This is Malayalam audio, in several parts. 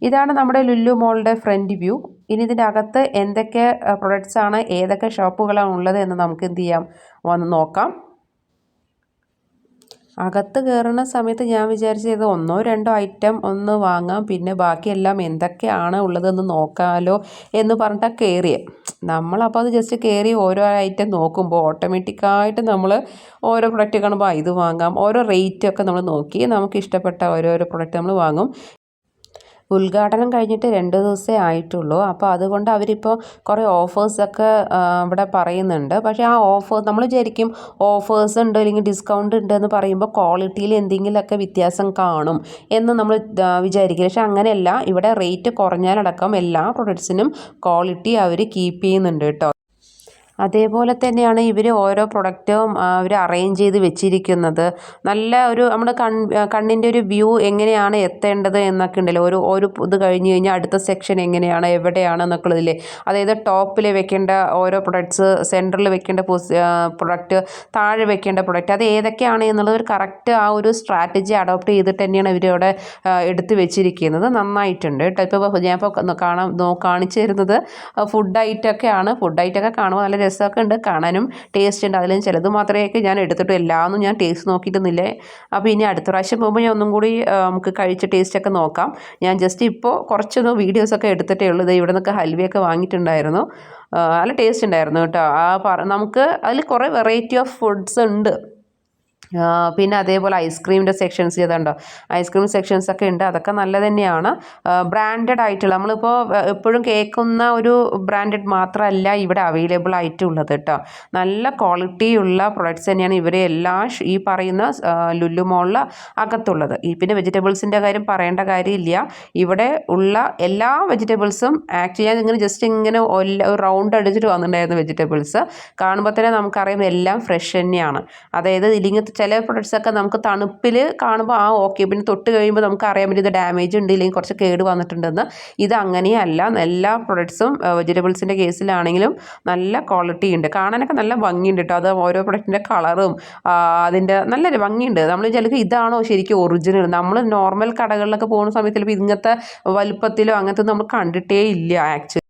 ഇതാണ് നമ്മുടെ ലുലു മോളുടെ ഫ്രണ്ട് വ്യൂ. ഇനി ഇതിൻ്റെ അകത്ത് എന്തൊക്കെ പ്രൊഡക്ട്സ് ആണ്, ഏതൊക്കെ ഷോപ്പുകളാണ് ഉള്ളത് എന്ന് നമുക്ക് എന്ത് ചെയ്യാം, വന്ന് നോക്കാം. അകത്ത് കയറുന്ന സമയത്ത് ഞാൻ വിചാരിച്ചത് ഒന്നോ രണ്ടോ ഐറ്റം ഒന്ന് വാങ്ങാം, പിന്നെ ബാക്കിയെല്ലാം എന്തൊക്കെയാണ് ഉള്ളതെന്ന് നോക്കാമല്ലോ എന്ന് പറഞ്ഞിട്ടാണ് കയറിയത്. നമ്മളപ്പോൾ അത് ജസ്റ്റ് കയറി ഓരോ ഐറ്റം നോക്കുമ്പോൾ ഓട്ടോമാറ്റിക്കായിട്ട് നമ്മൾ ഓരോ പ്രൊഡക്റ്റ് കാണുമ്പോൾ ഇത് വാങ്ങാം, ഓരോ റേറ്റൊക്കെ നമ്മൾ നോക്കി നമുക്ക് ഇഷ്ടപ്പെട്ട ഓരോരോ പ്രൊഡക്റ്റ് നമ്മൾ വാങ്ങും. ഉദ്ഘാടനം കഴിഞ്ഞിട്ട് 2 ദിവസമേ ആയിട്ടുള്ളൂ. അപ്പോൾ അതുകൊണ്ട് അവരിപ്പോൾ കുറേ ഓഫേഴ്സൊക്കെ ഇവിടെ പറയുന്നുണ്ട്. പക്ഷേ ആ ഓഫർ നമ്മൾ വിചാരിക്കും ഓഫേഴ്സ് ഉണ്ട് അല്ലെങ്കിൽ ഡിസ്കൗണ്ട് ഉണ്ട് എന്ന് പറയുമ്പോൾ ക്വാളിറ്റിയിൽ എന്തെങ്കിലുമൊക്കെ വ്യത്യാസം കാണും എന്ന് നമ്മൾ വിചാരിക്കും. പക്ഷേ അങ്ങനെയല്ല, ഇവിടെ റേറ്റ് കുറഞ്ഞാലടക്കം എല്ലാ പ്രൊഡക്ട്സിനും ക്വാളിറ്റി അവർ കീപ്പ് ചെയ്യുന്നുണ്ട് കേട്ടോ. അതേപോലെ തന്നെയാണ് ഇവർ ഓരോ പ്രൊഡക്റ്റും അവർ അറേഞ്ച് ചെയ്ത് വെച്ചിരിക്കുന്നത്. നല്ല ഒരു നമ്മുടെ കണ്ണിൻ്റെ ഒരു വ്യൂ എങ്ങനെയാണ് എത്തേണ്ടത് എന്നൊക്കെ ഉണ്ടല്ലോ. ഒരു ഇത് കഴിഞ്ഞ് കഴിഞ്ഞാൽ അടുത്ത സെക്ഷൻ എങ്ങനെയാണ്, എവിടെയാണ് എന്നൊക്കെ ഉള്ളതില്ലേ. അതായത് ടോപ്പിൽ വെക്കേണ്ട ഓരോ പ്രൊഡക്ട്സ്, സെൻറ്ററിൽ വെക്കേണ്ട പ്രൊഡക്റ്റ്, താഴെ വെക്കേണ്ട പ്രൊഡക്റ്റ്, അത് ഏതൊക്കെയാണ് എന്നുള്ളത് ഒരു കറക്റ്റ് ആ ഒരു സ്ട്രാറ്റജി അഡോപ്റ്റ് ചെയ്തിട്ട് തന്നെയാണ് ഇവരവിടെ എടുത്ത് വെച്ചിരിക്കുന്നത്. നന്നായിട്ടുണ്ട് കേട്ടോ. ഇപ്പോൾ ഞാനിപ്പോൾ കാണിച്ചു തരുന്നത് ഫുഡ് ഐറ്റമൊക്കെയാണ്. ഫുഡ് ഐറ്റമൊക്കെ കാണുമ്പോൾ നല്ല രസമൊക്കെ ഉണ്ട്, കാണാനും ടേസ്റ്റ് ഉണ്ട്. അതിലും ചിലത് മാത്രമേ ഞാൻ എടുത്തിട്ട് എല്ലാമൊന്നും ഞാൻ ടേസ്റ്റ് നോക്കിയിട്ടൊന്നുമില്ല. അപ്പോൾ ഇനി അടുത്ത പ്രാവശ്യം പോകുമ്പോൾ ഞാൻ ഒന്നും കൂടി നമുക്ക് കഴിച്ച് ടേസ്റ്റൊക്കെ നോക്കാം. ഞാൻ ജസ്റ്റ് ഇപ്പോൾ കുറച്ചൊന്ന് വീഡിയോസൊക്കെ എടുത്തിട്ടേ ഉള്ളൂ. ഇവിടെ നിന്നൊക്കെ ഹൽവയൊക്കെ വാങ്ങിയിട്ടുണ്ടായിരുന്നു, നല്ല ടേസ്റ്റ് ഉണ്ടായിരുന്നു കേട്ടോ. നമുക്ക് അതിൽ കുറേ വെറൈറ്റി ഓഫ് ഫുഡ്സ് ഉണ്ട്. പിന്നെ അതേപോലെ ഐസ്ക്രീമിൻ്റെ സെക്ഷൻസ് ചെയ്തുണ്ടോ, ഐസ്ക്രീം സെക്ഷൻസ് ഒക്കെ ഉണ്ട്. അതൊക്കെ നല്ല തന്നെയാണ്. ബ്രാൻഡഡ് ആയിട്ടുള്ള നമ്മളിപ്പോൾ എപ്പോഴും കേൾക്കുന്ന ഒരു ബ്രാൻഡഡ് മാത്രമല്ല ഇവിടെ അവൈലബിൾ ആയിട്ടുള്ളത് കേട്ടോ. നല്ല ക്വാളിറ്റിയുള്ള പ്രൊഡക്ട്സ് തന്നെയാണ് ഇവരെ ഈ പറയുന്ന ലുലു മോളിൽ അകത്തുള്ളത്. പിന്നെ വെജിറ്റബിൾസിൻ്റെ കാര്യം പറയേണ്ട കാര്യമില്ല. ഇവിടെ ഉള്ള എല്ലാ വെജിറ്റബിൾസും ആക്ച്വലി ഞാൻ ഇങ്ങനെ ജസ്റ്റ് ഇങ്ങനെ റൗണ്ട് അടിച്ചിട്ട് വന്നിട്ടുണ്ടായിരുന്നു. വെജിറ്റബിൾസ് കാണുമ്പോൾ തന്നെ നമുക്കറിയാം എല്ലാം ഫ്രഷ് തന്നെയാണ്. അതായത് ഇതിലിങ്ങനത്തെ ചില പ്രൊഡക്ട്സൊക്കെ നമുക്ക് തണുപ്പിൽ കാണുമ്പോൾ ഓക്കെ, പിന്നെ തൊട്ട് കഴിയുമ്പോൾ നമുക്ക് അറിയാൻ പറ്റും ഇത് ഡാമേജ് ഉണ്ട്, ഇല്ലെങ്കിൽ കുറച്ച് കേട് വന്നിട്ടുണ്ടെന്ന്. ഇത് അങ്ങനെയല്ല. എല്ലാ പ്രൊഡക്ട്സും വെജിറ്റബിൾസിൻ്റെ കേസിലാണെങ്കിലും നല്ല ക്വാളിറ്റി ഉണ്ട്, കാണാനൊക്കെ നല്ല ഭംഗിയുണ്ട് കേട്ടോ. അത് ഓരോ പ്രൊഡക്റ്റിൻ്റെ കളറും അതിൻ്റെ നല്ലൊരു ഭംഗിയുണ്ട്. നമ്മൾ ചിലപ്പോൾ ഇതാണോ ശരിക്കും ഒറിജിനൽ, നമ്മൾ നോർമൽ കടകളിലൊക്കെ പോകുന്ന സമയത്ത് ചിലപ്പോൾ ഇങ്ങനത്തെ വലുപ്പത്തിലോ അങ്ങനത്തെ നമ്മൾ കണ്ടിട്ടേ ഇല്ല. ആക്ച്വലി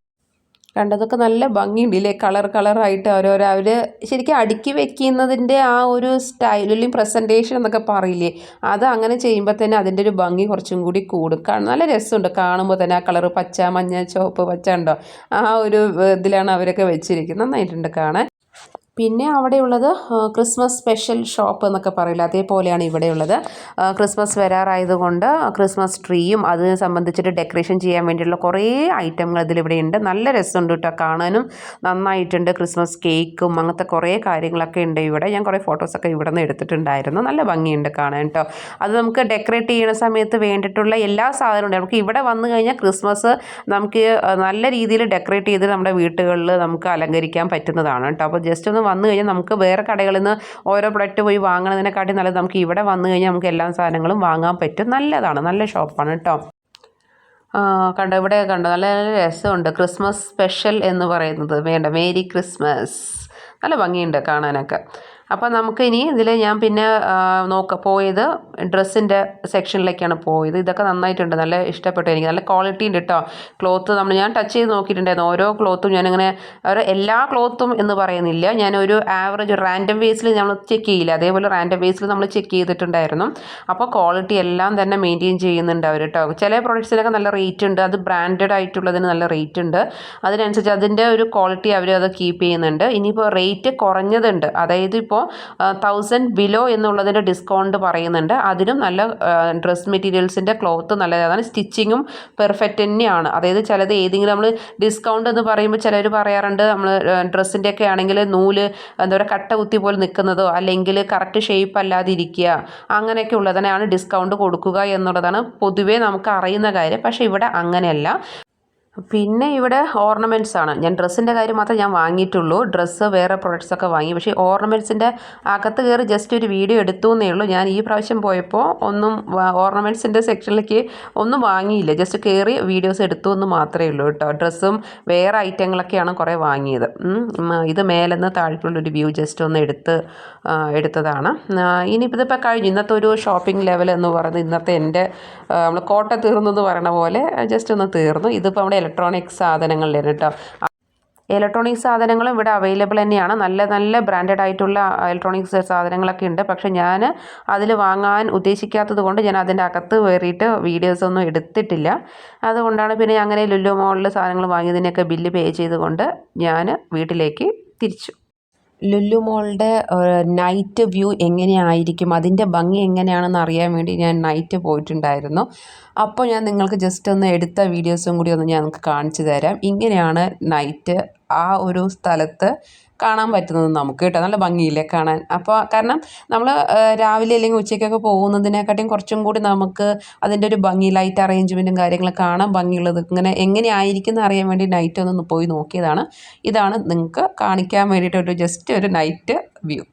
കണ്ടതൊക്കെ നല്ല ഭംഗിയുണ്ട് ഇല്ലേ, കളറായിട്ട് ഓരോരോ അവർ ശരിക്കും അടുക്കി വെക്കുന്നതിൻ്റെ ആ ഒരു സ്റ്റൈൽ അല്ലെങ്കിൽ പ്രസൻറ്റേഷൻ എന്നൊക്കെ പറയില്ലേ, അത് അങ്ങനെ ചെയ്യുമ്പോൾ തന്നെ അതിൻ്റെ ഒരു ഭംഗി കുറച്ചും കൂടി കൂടും. നല്ല രസമുണ്ട് കാണുമ്പോൾ തന്നെ. ആ കളറ് പച്ച, മഞ്ഞ, ചുവപ്പ്, പച്ച ഉണ്ടോ, ആ ഒരു ഇതിലാണ് അവരൊക്കെ വെച്ചിരിക്കുന്നത്. നന്നായിട്ടുണ്ട് കാണാൻ. പിന്നെ അവിടെയുള്ളത് ക്രിസ്മസ് സ്പെഷ്യൽ ഷോപ്പ് എന്നൊക്കെ പറയില്ല, അതേപോലെയാണ് ഇവിടെയുള്ളത്. ക്രിസ്മസ് വരാറായതുകൊണ്ട് ക്രിസ്മസ് ട്രീയും അതിനെ സംബന്ധിച്ചിട്ട് ഡെക്കറേഷൻ ചെയ്യാൻ വേണ്ടിയിട്ടുള്ള കുറേ ഐറ്റങ്ങൾ ഇതിലിവിടെ ഉണ്ട്. നല്ല രസമുണ്ട് കേട്ടോ, കാണാനും നന്നായിട്ടുണ്ട്. ക്രിസ്മസ് കേക്കും അങ്ങനത്തെ കുറേ കാര്യങ്ങളൊക്കെ ഉണ്ട് ഇവിടെ. ഞാൻ കുറേ ഫോട്ടോസൊക്കെ ഇവിടെ നിന്ന് എടുത്തിട്ടുണ്ടായിരുന്നു. നല്ല ഭംഗിയുണ്ട് കാണാൻ കേട്ടോ. അത് നമുക്ക് ഡെക്കറേറ്റ് ചെയ്യുന്ന സമയത്ത് വേണ്ടിയിട്ടുള്ള എല്ലാ സാധനവും ഉണ്ട്. നമുക്ക് ഇവിടെ വന്നു കഴിഞ്ഞാൽ ക്രിസ്മസ് നമുക്ക് നല്ല രീതിയിൽ ഡെക്കറേറ്റ് ചെയ്ത് നമ്മുടെ വീട്ടുകളിൽ നമുക്ക് അലങ്കരിക്കാൻ പറ്റുന്നതാണ് കേട്ടോ. അപ്പോൾ ജസ്റ്റ് ഒന്ന് വന്നു കഴിഞ്ഞാൽ നമുക്ക് വേറെ കടകളിൽ നിന്ന് ഓരോ പ്രൊഡക്റ്റ് പോയി വാങ്ങുന്നതിനെക്കാട്ടി നല്ലത് നമുക്ക് ഇവിടെ വന്നു കഴിഞ്ഞാൽ നമുക്ക് എല്ലാ സാധനങ്ങളും വാങ്ങാൻ പറ്റും. നല്ലതാണ്, നല്ല ഷോപ്പാണ് കേട്ടോ. കണ്ടോ, ഇവിടെ കണ്ടോ, നല്ല നല്ല രസമുണ്ട്. ക്രിസ്മസ് സ്പെഷ്യൽ എന്ന് പറയുന്നത് വേണ്ട, മേരി ക്രിസ്മസ്. നല്ല ഭംഗിയുണ്ട് കാണാനൊക്കെ. അപ്പോൾ നമുക്ക് ഇനി ഇതിൽ ഞാൻ പിന്നെ പോയത് ഡ്രസ്സിൻ്റെ സെക്ഷനിലേക്കാണ് പോയത്. ഇതൊക്കെ നന്നായിട്ടുണ്ട്, നല്ല ഇഷ്ടപ്പെട്ടു എനിക്ക്. നല്ല ക്വാളിറ്റി ഉണ്ട് കേട്ടോ. ക്ലോത്ത് ഞാൻ ടച്ച് ചെയ്ത് നോക്കിയിട്ടുണ്ടായിരുന്നു. ഓരോ ക്ലോത്തും ഞാനിങ്ങനെ എല്ലാ ക്ലോത്തും എന്ന് പറയുന്നില്ല, ഞാനൊരു ആവറേജ് റാൻഡം ബേസിൽ നമ്മൾ ചെക്ക് ചെയ്യില്ല, അതേപോലെ റാൻഡം ബേസിൽ നമ്മൾ ചെക്ക് ചെയ്തിട്ടുണ്ടായിരുന്നു. അപ്പോൾ ക്വാളിറ്റി എല്ലാം തന്നെ മെയിൻറ്റെയിൻ ചെയ്യുന്നുണ്ട് അവർ കേട്ടോ. ചില പ്രൊഡക്ട്സിനൊക്കെ നല്ല റേറ്റ് ഉണ്ട്, അത് ബ്രാൻഡഡ് ആയിട്ടുള്ളതിന് നല്ല റേറ്റ് ഉണ്ട്. അതിനനുസരിച്ച് അതിൻ്റെ ഒരു ക്വാളിറ്റി അവർ അത് കീപ്പ് ചെയ്യുന്നുണ്ട്. ഇനിയിപ്പോൾ റേറ്റ് കുറഞ്ഞതുണ്ട്, അതായത് ഇപ്പോൾ 1000 ബിലോ എന്നുള്ളതിൻ്റെ ഡിസ്കൗണ്ട് പറയുന്നുണ്ട്. അതിനും നല്ല ഡ്രസ് മെറ്റീരിയൽസിൻ്റെ ക്ലോത്ത് നല്ലതാണ്, സ്റ്റിച്ചിങ്ങും പെർഫെക്റ്റ് തന്നെയാണ്. അതായത് ചിലത് ഏതെങ്കിലും നമ്മൾ ഡിസ്കൗണ്ട് എന്ന് പറയുമ്പോൾ ചിലർ പറയാറുണ്ട് നമ്മൾ ഡ്രസ്സിൻ്റെ ഒക്കെ ആണെങ്കിൽ നൂല് എന്താ പറയുക കട്ട കുത്തി പോലെ നിൽക്കുന്നതോ അല്ലെങ്കിൽ കറക്റ്റ് ഷേപ്പ് അല്ലാതെ ഇരിക്കുക, അങ്ങനെയൊക്കെ ഉള്ളതിനാണ് ഡിസ്കൗണ്ട് കൊടുക്കുക എന്നുള്ളതാണ് പൊതുവേ നമുക്ക് അറിയുന്ന കാര്യം. പക്ഷേ ഇവിടെ അങ്ങനെയല്ല. പിന്നെ ഇവിടെ ഓർണമെൻറ്റ്സ് ആണ്. ഞാൻ ഡ്രസ്സിൻ്റെ കാര്യം മാത്രമേ ഞാൻ വാങ്ങിയിട്ടുള്ളൂ. ഡ്രസ്സ് വേറെ പ്രൊഡക്ട്സൊക്കെ വാങ്ങി. പക്ഷേ ഓർണമെൻറ്റ്സിൻ്റെ അകത്ത് കയറി ജസ്റ്റ് ഒരു വീഡിയോ എടുത്തു എന്നേ ഉള്ളൂ. ഞാൻ ഈ പ്രാവശ്യം പോയപ്പോൾ ഒന്നും ഓർണമെൻറ്റ്സിൻ്റെ സെക്ഷനിലേക്ക് ഒന്നും വാങ്ങിയില്ല. ജസ്റ്റ് കയറി വീഡിയോസ് എടുത്തു എന്ന് മാത്രമേ ഉള്ളൂ കേട്ടോ. ഡ്രസ്സും വേറെ ഐറ്റങ്ങളൊക്കെയാണ് കുറേ വാങ്ങിയത്. ഇത് മേലെന്ന് താഴേക്കുള്ളൊരു വ്യൂ ജസ്റ്റ് ഒന്ന് എടുത്തതാണ്. ഇനിയിപ്പോൾ ഇതിപ്പോൾ കഴിഞ്ഞു. ഇന്നത്തെ ഒരു ഷോപ്പിംഗ് ലെവൽ എന്ന് പറയുന്നത് ഇന്നത്തെ എൻ്റെ നമ്മൾ കോട്ട തീർന്നു എന്ന് പറയണ പോലെ ജസ്റ്റ് ഒന്ന് തീർന്നു. ഇതിപ്പോൾ നമ്മുടെ ഇലക്ട്രോണിക് സാധനങ്ങളിലാണ് കേട്ടോ. ഇലക്ട്രോണിക് സാധനങ്ങളും ഇവിടെ അവൈലബിൾ തന്നെയാണ്. നല്ല നല്ല ബ്രാൻഡഡ് ആയിട്ടുള്ള ഇലക്ട്രോണിക്സ് സാധനങ്ങളൊക്കെ ഉണ്ട്. പക്ഷേ ഞാൻ അതിൽ വാങ്ങാൻ ഉദ്ദേശിക്കാത്തത് കൊണ്ട് ഞാൻ അതിൻ്റെ അകത്ത് കയറിയിട്ട് വീഡിയോസൊന്നും എടുത്തിട്ടില്ല. അതുകൊണ്ടാണ് പിന്നെ അങ്ങനെ ലുലു മോളിൽ സാധനങ്ങൾ വാങ്ങിയതിനൊക്കെ ബില്ല് പേ ചെയ്തുകൊണ്ട് ഞാൻ വീട്ടിലേക്ക് തിരിച്ചു. ലുലു മോളുടെ നൈറ്റ് വ്യൂ എങ്ങനെയായിരിക്കും, അതിൻ്റെ ഭംഗി എങ്ങനെയാണെന്ന് അറിയാൻ വേണ്ടി ഞാൻ നൈറ്റ് പോയിട്ടുണ്ടായിരുന്നു. അപ്പോൾ ഞാൻ നിങ്ങൾക്ക് ജസ്റ്റ് ഒന്ന് എടുത്ത വീഡിയോസും കൂടി ഒന്ന് ഞാൻ നിങ്ങൾക്ക് കാണിച്ചു തരാം. ഇങ്ങനെയാണ് നൈറ്റ് ആ ഒരു സ്ഥലത്ത് കാണാൻ പറ്റുന്നത് നമുക്ക് കേട്ടോ. നല്ല ഭംഗിയില്ലേ കാണാൻ. അപ്പോൾ കാരണം നമ്മൾ രാവിലെ അല്ലെങ്കിൽ ഉച്ചയ്ക്കൊക്കെ പോകുന്നതിനെക്കാട്ടിയും കുറച്ചും കൂടി നമുക്ക് അതിൻ്റെ ഒരു ഭംഗി, ലൈറ്റ് അറേഞ്ച്മെൻറ്റും കാര്യങ്ങളൊക്കെ കാണാൻ ഭംഗിയുള്ളത് ഇങ്ങനെ എങ്ങനെയായിരിക്കും എന്ന് അറിയാൻ വേണ്ടി നൈറ്റ് ഒന്ന് പോയി നോക്കിയതാണ്. ഇതാണ് നിങ്ങൾക്ക് കാണിക്കാൻ വേണ്ടിയിട്ട് ജസ്റ്റ് ഒരു നൈറ്റ് വ്യൂ.